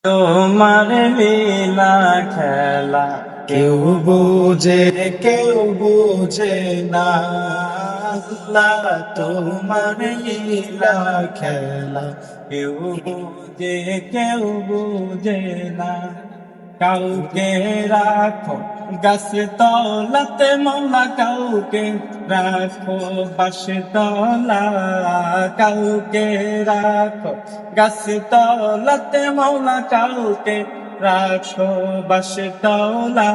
তোমার লীলা খেলা কেউ বোঝে কেউ বোঝে না। আল্লাহ তোমার লীলা খেলা কেউ বোঝে কেউ বোঝে না। কাউকে রাখো গাছ তলাতে মৌলা, কাউকে রাখো বাস তলা, কাউকে রাখো গাছ তলাতে মৌলা, কাউকে রাখো বাস তলা।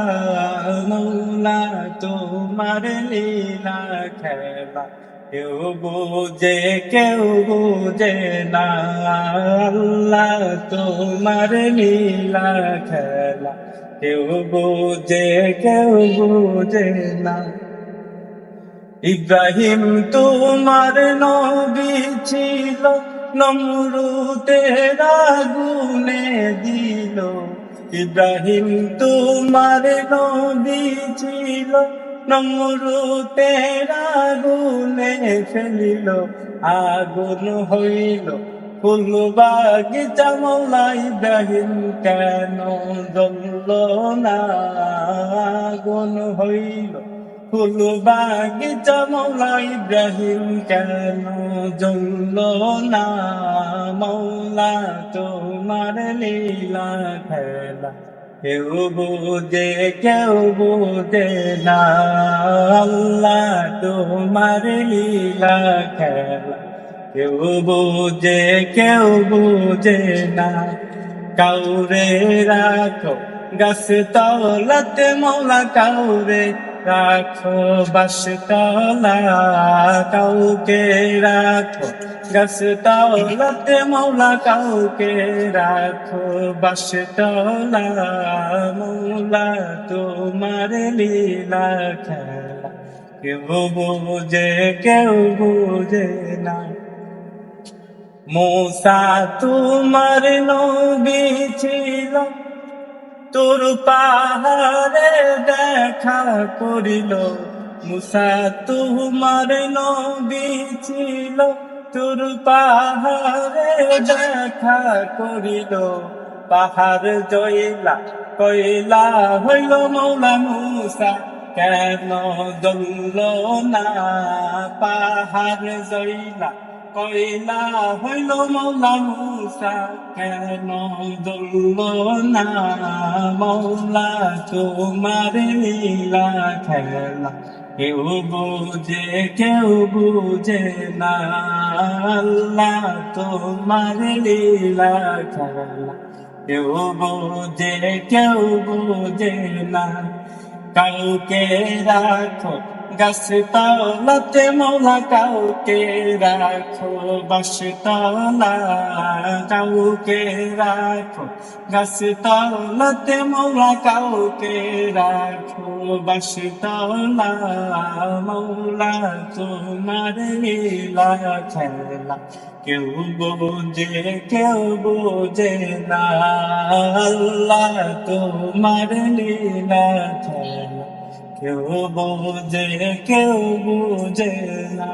মৌলা তোমার লীলা খেলা কেউ বোঝে কেউ বোঝে না। আল্লাহ তোমার লীলা খেলা কেউ বোঝে কেউ বোঝে না। ইব্রাহিম তোমার নবী ছিল, নমরুদের আগুনে দিল। ইব্রাহিম তোমার নবী ছিল, নমরুদের আগুনে ফেলিল। আগুন হইল ফুল বাগিচা, মৌলা ইব্রাহিম কেন জ্বলল না। আগুন হইল ফুল বাগিচা, মৌলা ইব্রাহিম কেন জ্বলল না। মৌলা তোমার লীলা খেলা কেউ বোঝে কেউ বোঝে না। আল্লাহ তোমার লীলা খেলা কেউ বোঝে কেউ বোঝে না। কাউরে রাখো গাছ তলাতে মৌলা, কাউরে রাখো বাস তলা, কাউকে রাখো গাছ তলাতে মৌলা, কাউকে রাখো বাস তলা। মৌলা তোমার লীলা খেলা কেউ বোঝে কেউ বোঝে না। মূসা তোমার নবী ছিল, তোর পাহাড়ে দেখা করিল। মূসা তোমার নবী ছিল, তোর পাহাড়ে দেখা করিল। পাহাড় জয়লা কয়লা হইল, মৌলা মূসা কেন জ্বলল না। পাহাড় জয়লা কয়লা হইল, মৌলা মূসা কেন জ্বলল না। মৌলা তোমার লীলা খেলা কেউ বোঝে কেউ বোঝে না। আল্লাহ তোমার লীলা খেলা কেউ বোঝে কেউ বোঝে না। কাউকে রাখো গাছ তলাতে মৌলা, কাউকে রাখো বাস তলা, কাউকে রাখো গাছ তলাতে মৌলা, কাউকে রাখো বাস তলা। মৌলা তোমার লীলা খেলা কেউ বোঝে কেউ বোঝে না। আল্লাহ তোমার লীলা খেলা কেউ বোঝে কেউ বোঝে না।